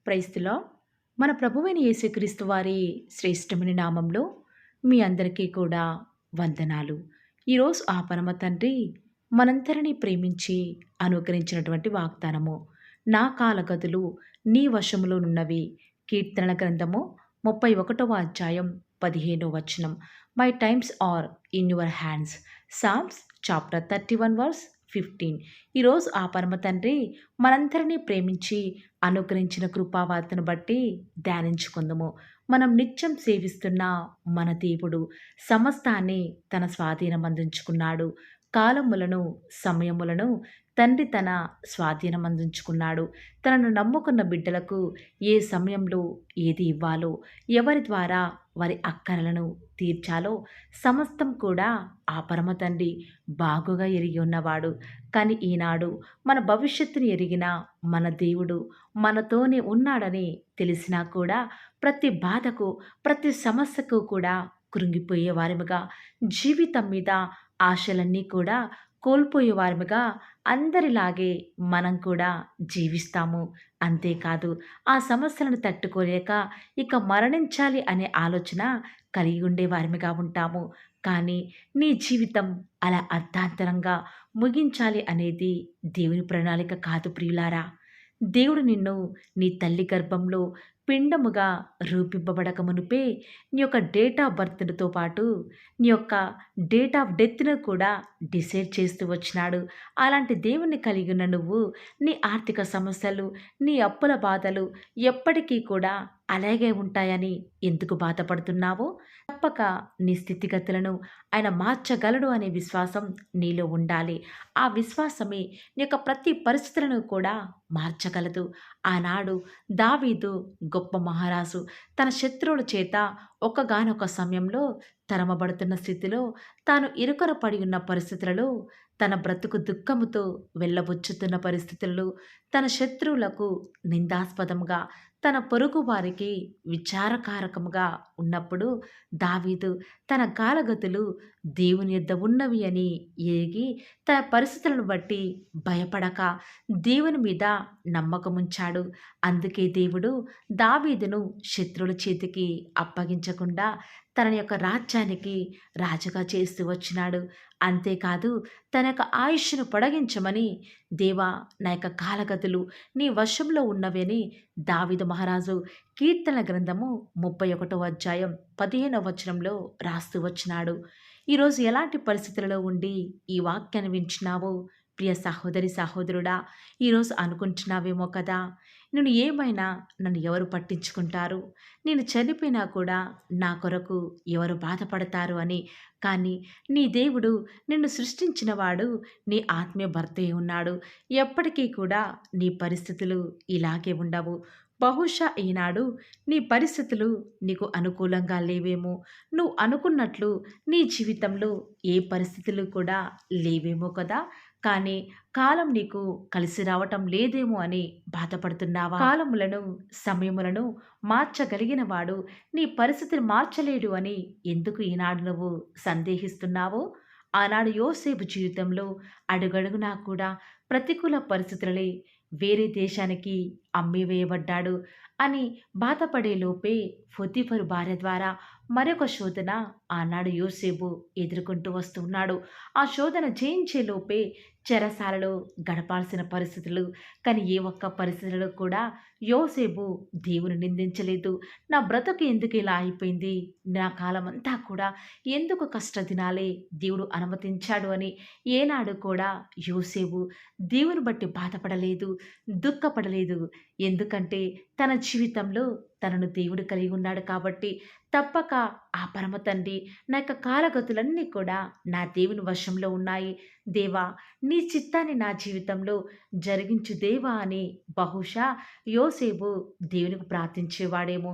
Praise the lord. మన ప్రభువైన యేసుక్రీస్తు వారి శ్రేష్టమైన నామంలో మీ అందరికీ కూడా వందనాలు. ఈరోజు ఆ పరమ తండ్రి మనందరినీ ప్రేమించి అనుగ్రహించినటువంటి వాగ్దానము. నా కాలగతులు నీ వశములోనున్నవి. కీర్తనల గ్రంథము 31వ అధ్యాయం 15వ వచనం. My times are in your hands. Psalms chapter 31 verse 15. ఈరోజు ఆ పరమ తండ్రి మనందరినీ ప్రేమించి అనుగ్రహించిన కృపావార్తను బట్టి ధ్యానించుకుందాము. మనం నిత్యం సేవిస్తున్న మన దేవుడు సమస్తాన్ని తన స్వాధీనం అందించుకున్నాడు. కాలములను, సమయములను తండ్రి తన స్వాధీనం అందించుకున్నాడు. తనను నమ్ముకున్న బిడ్డలకు ఏ సమయంలో ఏది ఇవ్వాలో, ఎవరి ద్వారా వారి అక్కరలను తీర్చాలో సమస్తం కూడా ఆ పరమ తండ్రి బాగుగా ఎరిగి ఉన్నవాడు. కానీ ఈనాడు మన భవిష్యత్తుని ఎరిగిన మన దేవుడు మనతోనే ఉన్నాడని తెలిసినా కూడా ప్రతి బాధకు, ప్రతి సమస్యకు కూడా కృంగిపోయే వారిముగా, జీవితం మీద ఆశలన్నీ కూడా కోల్పోయే వారిముగా అందరిలాగే మనం కూడా జీవిస్తాము. అంతేకాదు ఆ సమస్యలను తట్టుకోలేక ఇక మరణించాలి అనే ఆలోచన కలిగి ఉండే వారిమిగా ఉంటాము. కానీ నీ జీవితం అలా అర్ధాంతరంగా ముగించాలి అనేది దేవుని ప్రణాళిక కాదు ప్రియులారా. దేవుడు నిన్ను నీ తల్లి గర్భంలో పిండముగా రూపింపబడక మునుపే నీ యొక్క డేట్ ఆఫ్ బర్త్‌తో పాటు నీ యొక్క డేట్ ఆఫ్ డెత్‌ను కూడా డిసైడ్ చేస్తూ వచ్చినాడు. అలాంటి దేవుడిని కలిగి ఉన్న నువ్వు నీ ఆర్థిక సమస్యలు, నీ అప్పుల బాధలు ఎప్పటికీ కూడా అలాగే ఉంటాయని ఎందుకు బాధపడుతున్నావో? తప్పక నీ స్థితిగతులను ఆయన మార్చగలడు అనే విశ్వాసం నీలో ఉండాలి. ఆ విశ్వాసమే నీ యొక్క ప్రతి పరిస్థితులను కూడా మార్చగలదు. ఆనాడు దావీదు గొప్ప మహారాజు తన శత్రువుల చేత ఒక్కగానొక సమయంలో తరమబడుతున్న స్థితిలో, తాను ఇరుకన పడి ఉన్న పరిస్థితులలో, తన బ్రతుకు దుఃఖముతో వెళ్ళబుచ్చుతున్న పరిస్థితులలో, తన శత్రువులకు నిందాస్పదంగా, తన పొరుగు వారికి విచారకారకముగా ఉన్నప్పుడు దావీదు తన కాలగతులు దేవుని యొద్ద ఉన్నవి అని ఎరిగి తన పరిస్థితులను బట్టి భయపడక దేవుని మీద నమ్మకముంచాడు. అందుకే దేవుడు దావీదును శత్రువుల చేతికి అప్పగించకుండా తన యొక్క రాజ్యానికి రాజుగా చేస్తూ వచ్చినాడు. అంతేకాదు తన యొక్క ఆయుష్ను పొడిగించమని, దేవా నా యొక్క కాలగతులు నీ వశంలో ఉన్నవని దావీదు మహారాజు కీర్తనల గ్రంథము 31వ అధ్యాయం 15వ వచనంలో రాస్తూ వచ్చినాడు. ఈరోజు ఎలాంటి పరిస్థితులలో ఉండి ఈ వాక్యాన్ని వింటున్నావో ప్రియ సహోదరి సహోదరుడా, ఈరోజు అనుకుంటున్నావేమో కదా, నేను ఏమైనా నన్ను ఎవరు పట్టించుకుంటారు, నేను చనిపోయినా కూడా నా కొరకు ఎవరు బాధపడతారు అని. కానీ నీ దేవుడు నిన్ను సృష్టించిన వాడు నీ ఆత్మీయ భర్తే ఉన్నాడు. ఎప్పటికీ కూడా నీ పరిస్థితులు ఇలాగే ఉండవు. బహుశా ఈనాడు నీ పరిస్థితులు నీకు అనుకూలంగా లేవేమో, నువ్వు అనుకున్నట్లు నీ జీవితంలో ఏ పరిస్థితులు కూడా లేవేమో కదా. కానీ కాలం నీకు కలిసి రావటం లేదేమో అని బాధపడుతున్నావా? కాలములను, సమయములను మార్చగలిగిన వాడు నీ పరిస్థితిని మార్చలేడు అని ఎందుకు ఈనాడు నువ్వు సందేహిస్తున్నావో? ఆనాడు యోసేపు జీవితంలో అడుగడుగునా కూడా ప్రతికూల పరిస్థితులే, వేరే దేశానికి అమ్మివేయబడ్డాడు అని బాధపడే లోపే పొతీఫరు భార్య ద్వారా మరొక శోధన ఆనాడు యోసేపు ఎదుర్కొంటూ వస్తున్నాడు. ఆ శోధన జయించే లోపే చెరసాలలో గడపాల్సిన పరిస్థితులు. కానీ ఏ ఒక్క పరిస్థితులలో కూడా యోసేపు దేవుని నిందించలేదు. నా బ్రతుకు ఎందుకు ఇలా అయిపోయింది, నా కాలమంతా కూడా ఎందుకు కష్టదినాలే దేవుడు అనుమతించాడు అని ఏనాడు కూడా యోసేపు దేవుని బట్టి బాధపడలేదు, దుఃఖపడలేదు. ఎందుకంటే తన జీవితంలో తనను దేవుడు కలిగి ఉన్నాడు కాబట్టి. తప్పక ఆ పరమ తండ్రి నా యొక్క కాలగతులన్నీ కూడా నా దేవుని వశంలో ఉన్నాయి. దేవా నీ చిత్తాన్ని నా జీవితంలో జరిగించు దేవా అని బహుశా యోసేపు దేవునికి ప్రార్థించేవాడేమో.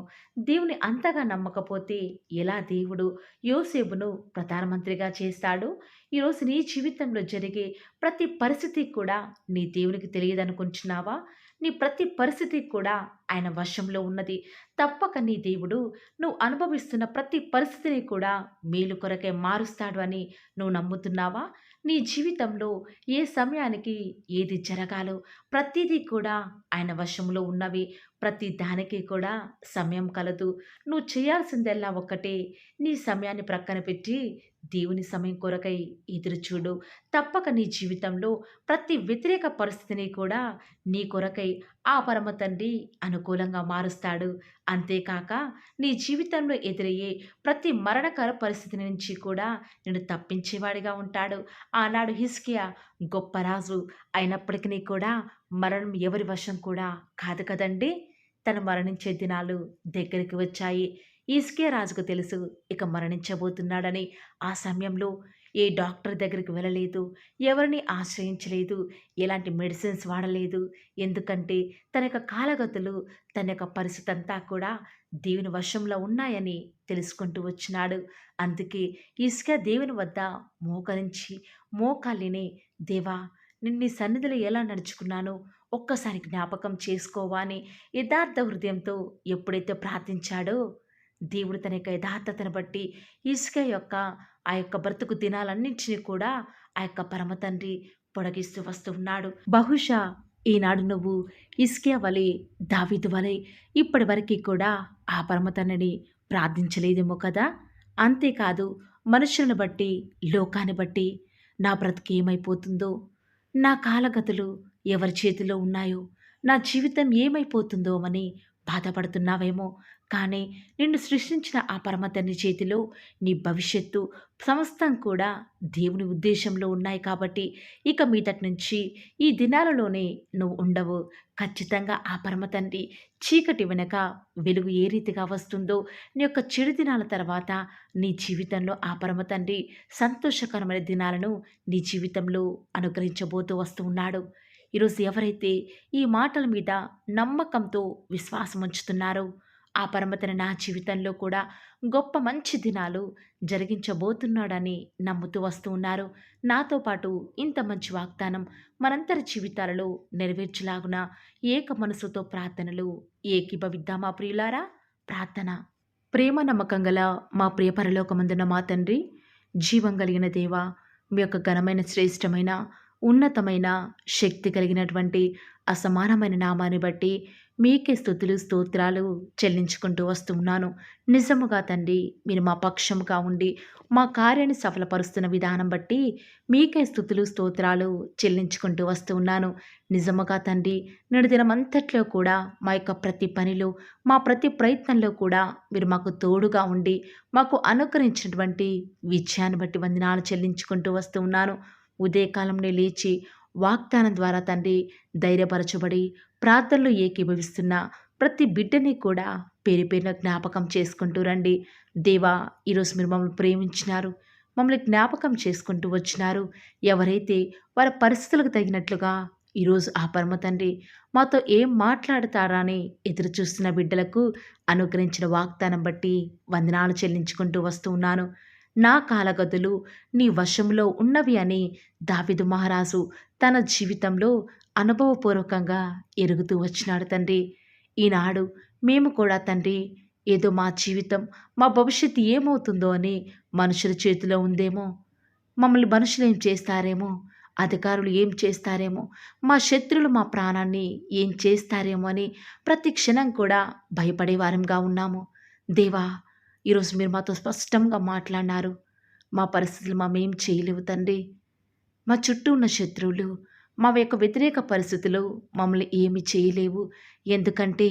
దేవుని అంతగా నమ్మకపోతే ఎలా దేవుడు యోసేపును ప్రధానమంత్రిగా చేస్తాడు? ఈరోజు నీ జీవితంలో జరిగే ప్రతి పరిస్థితి కూడా నీ దేవునికి తెలియదనుకుంటున్నావా? నీ ప్రతి పరిస్థితి కూడా ఆయన వశంలో ఉన్నది. తప్పక నీ దేవుడు నువ్వు అనుభవిస్తున్న ప్రతి పరిస్థితిని కూడా మేలు కొరకే మారుస్తాడు అని నువ్వు నమ్ముతున్నావా? నీ జీవితంలో ఏ సమయానికి ఏది జరగాలో ప్రతీదీ కూడా ఆయన వశంలో ఉన్నవి. ప్రతి దానికి కూడా సమయం కలదు. నువ్వు చేయాల్సిందల్లా ఒక్కటే, నీ సమయాన్ని ప్రక్కన పెట్టి దేవుని సమయం కొరకై ఎదురుచూడు. తప్పక నీ జీవితంలో ప్రతి వ్యతిరేక పరిస్థితిని కూడా నీ కొరకై ఆ పరమ తండ్రి అనుకూలంగా మారుస్తాడు. అంతేకాక నీ జీవితంలో ఎదురయ్యే ప్రతి మరణకర పరిస్థితి నుంచి కూడా నిన్ను తప్పించేవాడిగా ఉంటాడు. ఆనాడు హిజ్కియా గొప్ప రాజు అయినప్పటికీ కూడా మరణం ఎవరి వశం కూడా కాదు కదండీ! తను మరణించే దినాలు దగ్గరికి వచ్చాయి. హిజ్కియా రాజుకు తెలుసు ఇక మరణించబోతున్నాడని. ఆ సమయంలో ఏ డాక్టర్ దగ్గరికి వెళ్ళలేదు. ఎవరిని ఆశ్రయించలేదు. ఎలాంటి మెడిసిన్స్ వాడలేదు. ఎందుకంటే తన యొక్క కాలగతులు, తన యొక్క పరిస్థితి అంతా కూడా దేవుని వశంలో ఉన్నాయని తెలుసుకుంటూ వచ్చినాడు. అందుకే హిజ్కియా దేవుని వద్ద మోకరించి మోకాలిని, దేవా, నేను నీ సన్నిధిలో ఎలా నడుచుకున్నానో ఒక్కసారి జ్ఞాపకం చేసుకోవా అని యథార్థ హృదయంతో ఎప్పుడైతే ప్రార్థించాడో, దేవుడు తన యొక్క యథార్థతను బట్టి హిజ్కియా యొక్క ఆ యొక్క బ్రతుకు దినాలన్నింటినీ కూడా ఆ యొక్క పరమ తండ్రి పొడిగిస్తూ వస్తూ ఉన్నాడు. బహుశా ఈనాడు నువ్వు హిజ్కియా వలె, దావీదు వలె ఇప్పటి వరకు కూడా ఆ పరమ తండ్రిని ప్రార్థించలేదేమో కదా! అంతేకాదు, మనుషులను బట్టి, లోకాన్ని బట్టి నా బ్రతుకు ఏమైపోతుందో, నా కాలగతులు ఎవరి చేతిలో ఉన్నాయో, నా జీవితం ఏమైపోతుందో అని బాధపడుతున్నావేమో. కానీ నిన్ను సృష్టించిన ఆ పరమ తండ్రి చేతిలో నీ భవిష్యత్తు సమస్తం కూడా దేవుని ఉద్దేశంలో ఉన్నాయి కాబట్టి ఇక మీదటి నుంచి ఈ దినాలలోనే నువ్వు ఉండవు. ఖచ్చితంగా ఆ పరమ తండ్రి చీకటి వెనక వెలుగు ఏ రీతిగా వస్తుందో, నీ యొక్క చెడు దినాల తర్వాత నీ జీవితంలో ఆ పరమ తండ్రి సంతోషకరమైన దినాలను నీ జీవితంలో అనుగ్రహించబోతూ వస్తూ ఉన్నాడు. ఈరోజు ఎవరైతే ఈ మాటల మీద నమ్మకంతో విశ్వాసం ఉంచుతున్నారో, ఆ పరమతన నా జీవితంలో కూడా గొప్ప మంచి దినాలు జరిగించబోతున్నాడని నమ్ముతూ వస్తూ ఉన్నారు. నాతో పాటు ఇంత మంచి వాగ్దానం మనందరి జీవితాలలో నెరవేర్చులాగున ఏక మనసుతో ప్రార్థనలు ఏకీభవిద్దామా ప్రియులారా? ప్రార్థన. ప్రేమ నమ్మకం గల మా ప్రియ పరలోకమందున మా తండ్రి, జీవం కలిగిన దేవ, మీ యొక్క ఘనమైన శ్రేష్టమైన ఉన్నతమైన శక్తి కలిగినటువంటి అసమానమైన నామాన్ని బట్టి మీకే స్తుతులు స్తోత్రాలు చెల్లించుకుంటూ వస్తూ ఉన్నాను. నిజముగా తండ్రి, మీరు మా పక్షముగా ఉండి మా కార్యాన్ని సఫలపరుస్తున్న విధానం బట్టి మీకే స్తుతులు స్తోత్రాలు చెల్లించుకుంటూ వస్తూ ఉన్నాను. నిజముగా తండ్రి, నేడు దినమంతట్లో కూడా మా యొక్క ప్రతి పనిలో, మా ప్రతి ప్రయత్నంలో కూడా మీరు మాకు తోడుగా ఉండి మాకు అనుగ్రహించినటువంటి విజయాన్ని బట్టి వందనాలు చెల్లించుకుంటూ వస్తూ ఉన్నాను. ఉదయకాలంలో లేచి వాగ్దానం ద్వారా తండ్రి ధైర్యపరచబడి ప్రార్థనలో ఏకీభవిస్తున్న ప్రతి బిడ్డని కూడా పేరు పేరున జ్ఞాపకం చేసుకుంటూ రండి. దేవా, ఈరోజు మీరు మమ్మల్ని ప్రేమించినారు, మమ్మల్ని జ్ఞాపకం చేసుకుంటూ వచ్చినారు. ఎవరైతే వారి పరిస్థితులకు తగినట్లుగా ఈరోజు ఆ పరమ తండ్రి మాతో ఏం మాట్లాడతారా అని ఎదురు చూస్తున్న బిడ్డలకు అనుగ్రహించిన వాగ్దానం బట్టి వందనాలు చెల్లించుకుంటూ వస్తూ ఉన్నాను. నా కాలగతులు నీ వశంలో ఉన్నవి అని దావీదు మహారాజు తన జీవితంలో అనుభవపూర్వకంగా ఎరుగుతూ వచ్చినాడు తండ్రి. ఈనాడు మేము కూడా తండ్రి, ఏదో మా జీవితం, మా భవిష్యత్తు ఏమవుతుందో అని మనుషుల చేతిలో ఉందేమో, మమ్మల్ని మనుషులు ఏం చేస్తారేమో, అధికారులు ఏం చేస్తారేమో, మా శత్రులు మా ప్రాణాన్ని ఏం చేస్తారేమో అని ప్రతి క్షణం కూడా భయపడే వారంగా ఉన్నాము. దేవా, ఈరోజు మీరు మాతో స్పష్టంగా మాట్లాడినారు. మా పరిస్థితులు మేమేం చేయలేవు తండ్రి. మా చుట్టూ ఉన్న శత్రువులు, మా యొక్క వ్యతిరేక పరిస్థితులు మమ్మల్ని ఏమి చేయలేవు. ఎందుకంటే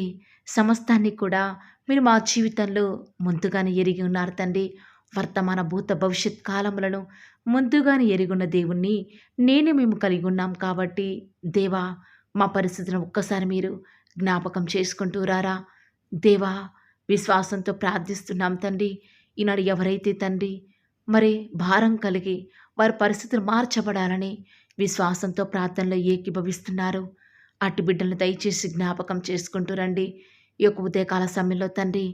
సమస్తాన్ని కూడా మీరు మా జీవితంలో ముందుగానే ఎరిగి ఉన్నారు తండ్రి. వర్తమాన భూత భవిష్యత్ కాలములను ముందుగానే ఎరిగున్న దేవుణ్ణి మేము కలిగి ఉన్నాం కాబట్టి దేవా, మా పరిస్థితులను ఒక్కసారి మీరు జ్ఞాపకం చేసుకుంటూ రారా. దేవా, విశ్వాసంతో ప్రార్థిస్తున్నాం తండ్రి. ఈనాడు ఎవరైతే తండ్రి మరి భారం కలిగి వారి పరిస్థితులు మార్చబడాలని విశ్వాసంతో ప్రార్థనలో ఏకీభవిస్తున్నారు, అట్టి బిడ్డలను దయచేసి జ్ఞాపకం చేసుకుంటూ రండి. ఈ యొక్క ఉదయకాల సమయంలో తండ్రి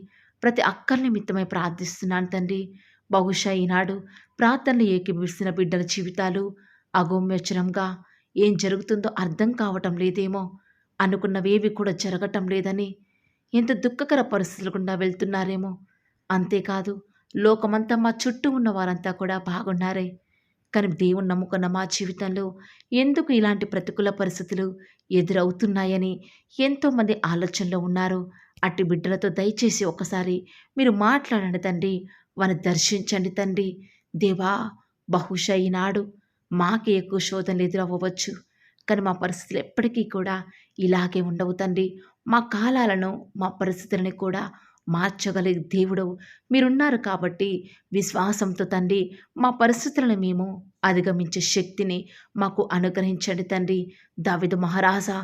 ప్రతి అక్కరి నిమిత్తమై ప్రార్థిస్తున్నాను తండ్రి. బహుశా ఈనాడు ప్రార్థనలు ఏకీభవిస్తున్న బిడ్డల జీవితాలు అగమ్యోచరంగా ఏం జరుగుతుందో అర్థం కావటం లేదేమో. అనుకున్నవేవి కూడా జరగటం లేదని ఎంత దుఃఖకర పరిస్థితులు గుండా వెళ్తున్నారేమో. అంతేకాదు లోకమంతా మా చుట్టూ ఉన్న వారంతా కూడా బాగున్నారే. కానీ దేవుణ్ణి నమ్ముకున్న మా జీవితంలో ఎందుకు ఇలాంటి ప్రతికూల పరిస్థితులు ఎదురవుతున్నాయని ఎంతోమంది ఆలోచనలో ఉన్నారు. అట్టి బిడ్డలతో దయచేసి ఒక్కసారి మీరు మాట్లాడండి తండ్రి. వారిని దర్శించండి తండ్రి. దేవా, బహుశా ఈనాడు మాకే ఎక్కువ శోధనలు ఎదురవ్వవచ్చు. కానీ మా పరిస్థితులు ఎప్పటికీ కూడా ఇలాగే ఉండవు తండ్రి. మా కాలాలను, మా పరిస్థితులని కూడా మార్చగలిగే దేవుడవు మీరున్నారు కాబట్టి విశ్వాసంతో తండ్రి మా పరిస్థితులను మేము అధిగమించే శక్తిని మాకు అనుగ్రహించండి తండ్రి. దావీదు మహారాజా,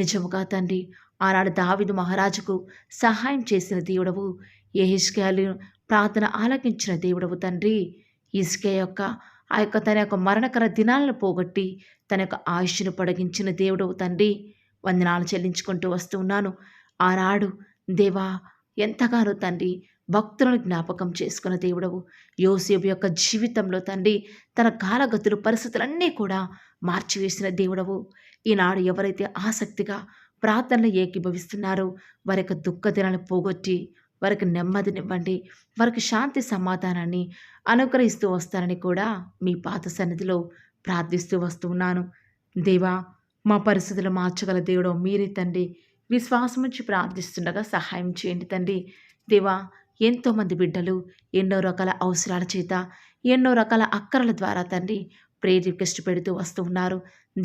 నిజముగా తండ్రి ఆనాడు దావీదు మహారాజుకు సహాయం చేసిన దేవుడవు, యెహెజ్కేలు ప్రార్థన ఆలకించిన దేవుడవు తండ్రి. హిజ్కియా యొక్క తన యొక్క మరణకర దినాలను పోగొట్టి తన యొక్క ఆయుష్ను పొడిగించిన దేవుడవు తండ్రి. వందనాలు చెల్లించుకుంటూ వస్తూ ఉన్నాను. ఆనాడు దేవా ఎంతగానో తండ్రి భక్తులను జ్ఞాపకం చేసుకున్న దేవుడవు. యోసేపు యొక్క జీవితంలో తండ్రి తన కాలగతులు పరిస్థితులన్నీ కూడా మార్చివేసిన దేవుడవు. ఈనాడు ఎవరైతే ఆసక్తిగా ప్రార్థనలు ఏకీభవిస్తున్నారో వారి యొక్క దుఃఖ దినాలను పోగొట్టి వారికి నెమ్మదినివ్వండి, వారికి శాంతి సమాధానాన్ని అనుగ్రహిస్తూ వస్తారని కూడా మీ పాత సన్నిధిలో ప్రార్థిస్తూ వస్తూ ఉన్నాను. దేవా, మా పరిస్థితులు మార్చగల దేవుడు మీరే తండ్రి. విశ్వాసం నుంచి ప్రార్థిస్తుండగా సహాయం చేయండి తండ్రి. దేవా, ఎంతోమంది బిడ్డలు ఎన్నో రకాల అవసరాల చేత, ఎన్నో రకాల అక్కరల ద్వారా తండ్రి ప్రేయర్ రిక్వెస్ట్ పెడుతూ వస్తూ ఉన్నారు.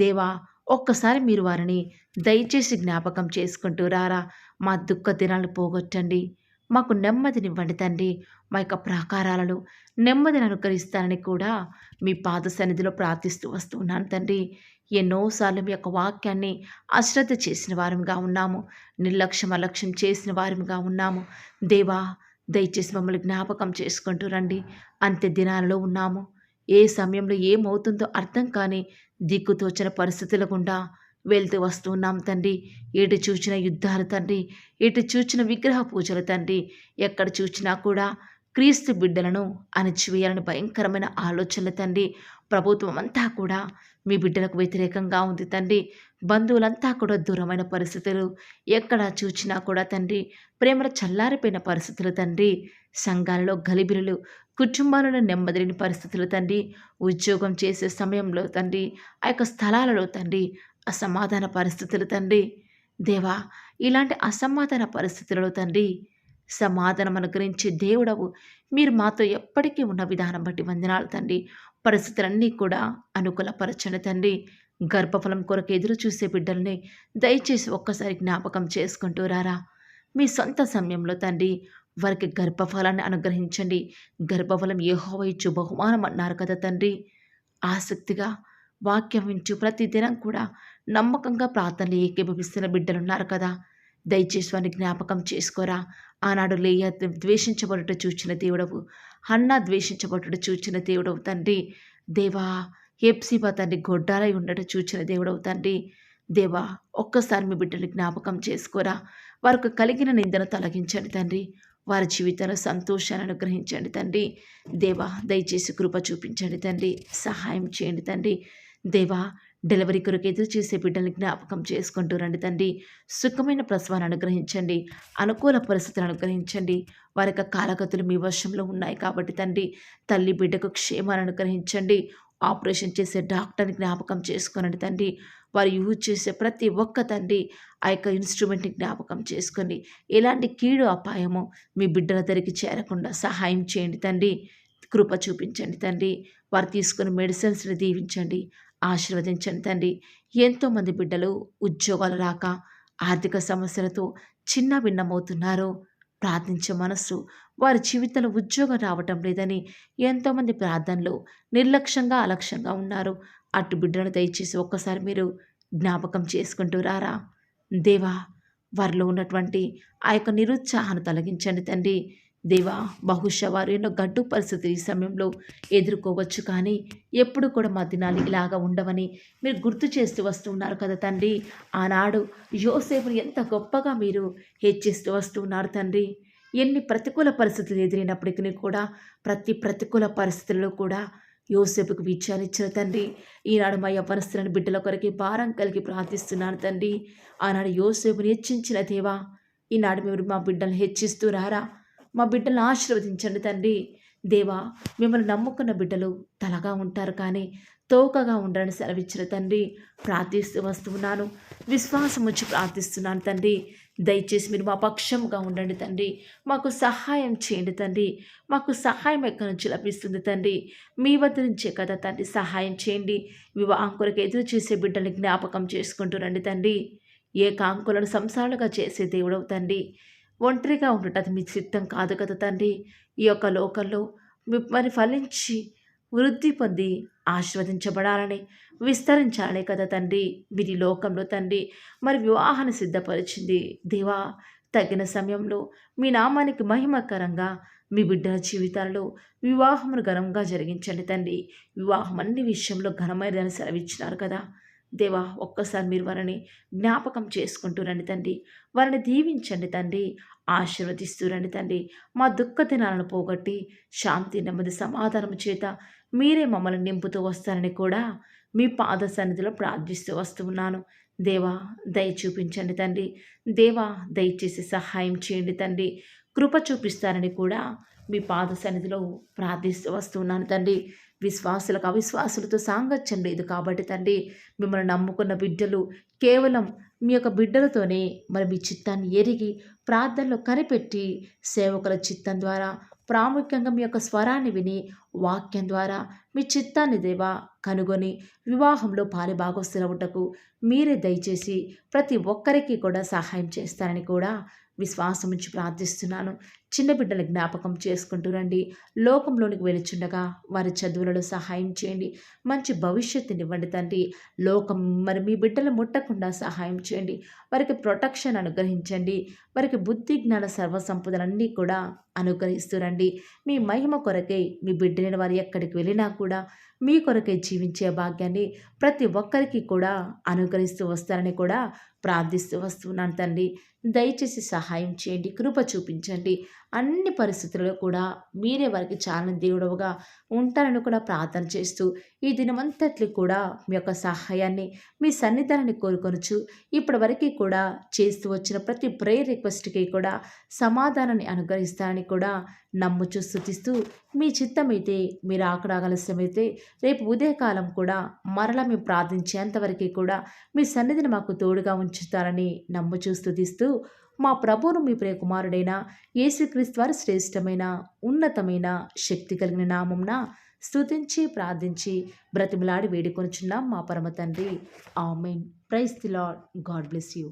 దేవా, ఒక్కసారి మీరు వారిని దయచేసి జ్ఞాపకం చేసుకుంటూ రారా. మా దుఃఖ దినాలు పోగొట్టండి, మాకు నెమ్మదినివ్వండి తండ్రి. మా యొక్క ప్రాకారాలను నెమ్మదిని అనుకరిస్తానని కూడా మీ పాద సన్నిధిలో ప్రార్థిస్తూ వస్తూ ఉన్నాను తండ్రి. ఎన్నోసార్లు మీ యొక్క వాక్యాన్ని అశ్రద్ధ చేసిన వారిగా ఉన్నాము, నిర్లక్ష్యం అలక్ష్యం చేసిన వారిగా ఉన్నాము. దేవా, దయచేసి మమ్మల్ని జ్ఞాపకం చేసుకుంటూ రండి. అంత్య దినాలలో ఉన్నాము. ఏ సమయంలో ఏమవుతుందో అర్థం కాని దిక్కుతోచని పరిస్థితుల గుండా వెళ్తూ వస్తూ ఉన్నాం తండ్రి. ఎటు చూచిన యుద్ధాలు తండ్రి, ఎటు చూచిన విగ్రహ పూజలు తండ్రి, ఎక్కడ చూచినా కూడా క్రీస్తు బిడ్డలను అణచివేయాలని భయంకరమైన ఆలోచనలు తండ్రి. ప్రభుత్వం అంతా కూడా మీ బిడ్డలకు వ్యతిరేకంగా ఉంది తండ్రి. బంధువులంతా కూడా దూరమైన పరిస్థితులు, ఎక్కడ చూచినా కూడా తండ్రి ప్రేమల చల్లారిపోయిన పరిస్థితులు తండ్రి. సంఘాలలో గలిబిలులు, కుటుంబాలలో నెమ్మదిలేని పరిస్థితులు తండ్రి. ఉద్యోగం చేసే సమయంలో తండ్రి ఆ యొక్క స్థలాలలో తండ్రి అసమాధాన పరిస్థితులు తండ్రి. దేవా, ఇలాంటి అసమాధాన పరిస్థితులలో తండ్రి సమాధానం అనుగ్రహించే దేవుడవు మీరు మాతో ఎప్పటికీ ఉన్న విధానం బట్టి వందనాలు తండ్రి. పరిస్థితులన్నీ కూడా అనుకూలపరచండి తండ్రి. గర్భఫలం కొరకు ఎదురు చూసే బిడ్డల్ని దయచేసి ఒక్కసారి జ్ఞాపకం చేసుకుంటూ రారా. మీ సొంత సమయంలో తండ్రి వారికి గర్భఫలాన్ని అనుగ్రహించండి. గర్భఫలం యెహోవా ఇచ్చు బహుమానం అన్నారు కదా తండ్రి. ఆసక్తిగా వాక్యం వింటూ ప్రతిదినం కూడా నమ్మకంగా ప్రార్థనలు ఏకీభవిస్తున్న బిడ్డలున్నారు కదా. దయచేసి వారిని జ్ఞాపకం చేసుకోరా. ఆనాడు లేయా ద్వేషించబడుట చూచిన దేవుడవు, హన్నా ద్వేషించబడుట చూచిన దేవుడవు తండ్రి. దేవా, హెప్సిబా తండ్రి గొడ్డాలై ఉండట చూచిన దేవుడవు తండ్రి. దేవా, ఒక్కసారి మీ బిడ్డని జ్ఞాపకం చేసుకోరా. వారికి కలిగిన నిందను తొలగించండి తండ్రి. వారి జీవితంలో సంతోషాన్ని అనుగ్రహించండి తండ్రి. దేవా, దయచేసి కృప చూపించండి తండ్రి. సహాయం చేయండి తండ్రి. దేవా, డెలివరీ కొరకు ఎదురు చేసే బిడ్డల్ని జ్ఞాపకం చేసుకుంటూ రండి తండ్రి. సుఖమైన ప్రసవాన్ని అనుగ్రహించండి, అనుకూల పరిస్థితులను అనుగ్రహించండి. వారి యొక్క కాలగతులు మీ వశంలో ఉన్నాయి కాబట్టి తండ్రి తల్లి బిడ్డకు క్షేమాన్ని అనుగ్రహించండి. ఆపరేషన్ చేసే డాక్టర్ని జ్ఞాపకం చేసుకోనండి తండ్రి. వారు యూజ్ చేసే ప్రతి ఒక్క తండ్రి ఆ యొక్క ఇన్స్ట్రుమెంట్ని జ్ఞాపకం చేసుకొని ఎలాంటి కీడు అపాయము మీ బిడ్డల దగ్గరికి చేరకుండా సహాయం చేయండి తండ్రి. కృప చూపించండి తండ్రి. వారు తీసుకుని మెడిసిన్స్ని దీవించండి, ఆశీర్వదించండి తండ్రి. ఎంతోమంది బిడ్డలు ఉద్యోగాలు రాక ఆర్థిక సమస్యలతో చిన్న భిన్నమవుతున్నారు. ప్రార్థించే మనస్సు, వారి జీవితంలో ఉద్యోగం రావటం లేదని ఎంతోమంది ప్రార్థనలు నిర్లక్ష్యంగా అలక్ష్యంగా ఉన్నారు. అటు బిడ్డలను దయచేసి ఒక్కసారి మీరు జ్ఞాపకం చేసుకుంటూ రారా. దేవా, వారిలో ఉన్నటువంటి ఆ యొక్క నిరుత్సాహాన్ని తొలగించండి తండ్రి. దేవా, బహుశా వారు ఎన్నో గడ్డు పరిస్థితులు ఈ సమయంలో ఎదుర్కోవచ్చు, కానీ ఎప్పుడు కూడా మా దినాలు ఇలాగా ఉండవని మీరు గుర్తు చేస్తూ వస్తున్నారు కదా తండ్రి. ఆనాడు యోసేపుని ఎంత గొప్పగా మీరు హెచ్చిస్తూ వస్తున్నారు తండ్రి. ఎన్ని ప్రతికూల పరిస్థితులు ఎదిరినప్పటికీ కూడా ప్రతి ప్రతికూల పరిస్థితుల్లో కూడా యోసేపుకు విజయాన్ని ఇచ్చిన తండ్రి, ఈనాడు మా యవ్వనస్తులని బిడ్డల కొరకి భారం కలిగి ప్రార్థిస్తున్నాను తండ్రి. ఆనాడు యోసేపుని హెచ్చించిన దేవా, ఈనాడు మీరు మా బిడ్డలను హెచ్చిస్తూ రారా. మా బిడ్డలను ఆశీర్వదించండి తండ్రి. దేవా, మిమ్మల్ని నమ్ముకున్న బిడ్డలు తలగా ఉంటారు కానీ తోకగా ఉండరని సెలవిచ్చిన తండ్రి. ప్రార్థిస్తూ వస్తున్నాను, విశ్వాసం వచ్చి ప్రార్థిస్తున్నాను తండ్రి. దయచేసి మీరు మా పక్షంగా ఉండండి తండ్రి. మాకు సహాయం చేయండి తండ్రి. మాకు సహాయం ఎక్కడి నుంచి లభిస్తుంది తండ్రి? మీ వద్ద నుంచే కదా తండ్రి. సహాయం చేయండి. వివాహం కొరకు ఎదురు చేసే బిడ్డల్ని జ్ఞాపకం చేసుకుంటూ రండి తండ్రి. ఏ కాంకులను సంసారాలుగా చేసే దేవుడవు తండ్రి. ఒంటరిగా ఉండటం అది మీ చిత్తం కాదు కదా తండ్రి. ఈ యొక్క లోకంలో మరి ఫలించి వృద్ధి పొంది ఆశీర్వదించబడాలని, విస్తరించాలని కదా తండ్రి మీరు ఈ లోకంలో తండ్రి మరి వివాహాన్ని సిద్ధపరిచింది. దేవా, తగిన సమయంలో మీ నామానికి మహిమకరంగా మీ బిడ్డల జీవితాల్లో వివాహమును ఘనంగా జరిగించండి తండ్రి. వివాహం అన్ని విషయంలో ఘనమైనదని సెలవిచ్చినారు కదా దేవా. ఒక్కసారి మీరు వారిని జ్ఞాపకం చేసుకుంటూ రండి తండ్రి. వారిని దీవించండి తండ్రి. ఆశీర్వదిస్తూ రండి తండ్రి. మా దుఃఖ దినాలను పోగొట్టి శాంతి, నెమ్మది, సమాధానం చేత మీరే మమ్మల్ని నింపుతూ వస్తారని కూడా మీ పాద సన్నిధిలో ప్రార్థిస్తూ వస్తూ ఉన్నాను. దేవా, దయ చూపించండి తండ్రి. దేవా, దయచేసి సహాయం చేయండి తండ్రి. కృప చూపిస్తారని కూడా మీ పాద సన్నిధిలో ప్రార్థిస్తూ వస్తున్నాను తండ్రి. విశ్వాసులకు అవిశ్వాసులతో సాంగత్యం లేదు కాబట్టి తండ్రి, మిమ్మల్ని నమ్ముకున్న బిడ్డలు కేవలం మీ యొక్క బిడ్డలతోనే మరి మీ చిత్తాన్ని ఎరిగి ప్రార్థనలో కనిపెట్టి సేవకుల చిత్తం ద్వారా ప్రాముఖ్యంగా మీ యొక్క స్వరాన్ని విని వాక్యం ద్వారా మీ చిత్తాన్ని దేవా కనుగొని వివాహంలో పాలిభాగస్తులవుటకు మీరే దయచేసి ప్రతి ఒక్కరికి కూడా సహాయం చేస్తారని కూడా విశ్వాసం ఉంచి ప్రార్థిస్తున్నాను. చిన్న బిడ్డల జ్ఞాపకం చేసుకుంటూ రండి. లోకంలోనికి వెలుచుండగా వారి చదువులలో సహాయం చేయండి. మంచి భవిష్యత్తునివ్వండి తండ్రి. లోకం మరి మీ బిడ్డలు ముట్టకుండా సహాయం చేయండి. వారికి ప్రొటెక్షన్ అనుగ్రహించండి. వారికి బుద్ధి, జ్ఞాన, సర్వసంపదలన్నీ కూడా అనుగ్రహిస్తూ రండి. మీ మహిమ కొరకై మీ బిడ్డలైన వారు ఎక్కడికి వెళ్ళినా కూడా మీ కొరకై జీవించే భాగ్యాన్ని ప్రతి ఒక్కరికి కూడా అనుగ్రహిస్తూ వస్తారని కూడా ప్రార్థిస్తూ వస్తున్నాను తండ్రి. దయచేసి సహాయం చేయండి, కృప చూపించండి. అన్ని పరిస్థితుల్లో కూడా మీరే వారికి చాలని దేవుడవుగా ఉంటారని కూడా ప్రార్థన చేస్తూ ఈ దినమంతట్లు కూడా మీ యొక్క సహాయాన్ని, మీ సన్నిధానాన్ని కోరుకొనుచు ఇప్పటి వరకు కూడా చేస్తూ వచ్చిన ప్రతి ప్రేయర్ రిక్వెస్ట్కి కూడా సమాధానాన్ని అనుగ్రహిస్తారని కూడా నమ్ముచూ స్తుతిస్తూ, మీ చిత్తమైతే మీరు ఆకడాగలస్యమైతే రేపు ఉదయకాలం కూడా మరలా మేము ప్రార్థించేంతవరకు కూడా మీ సన్నిధిని మాకు తోడుగా ఉంచుతారని నమ్ముచూ స్తుతిస్తూ, మా ప్రభువును మీ ప్రియకుమారుడైన యేసుక్రీస్తు వారి శ్రేష్టమైన ఉన్నతమైన శక్తి కలిగిన నామంన స్తుతించి ప్రార్థించి బ్రతిమలాడి వేడుకొనుచున్నాం మా పరమ తండ్రి. Amen. Praise the Lord. God bless you.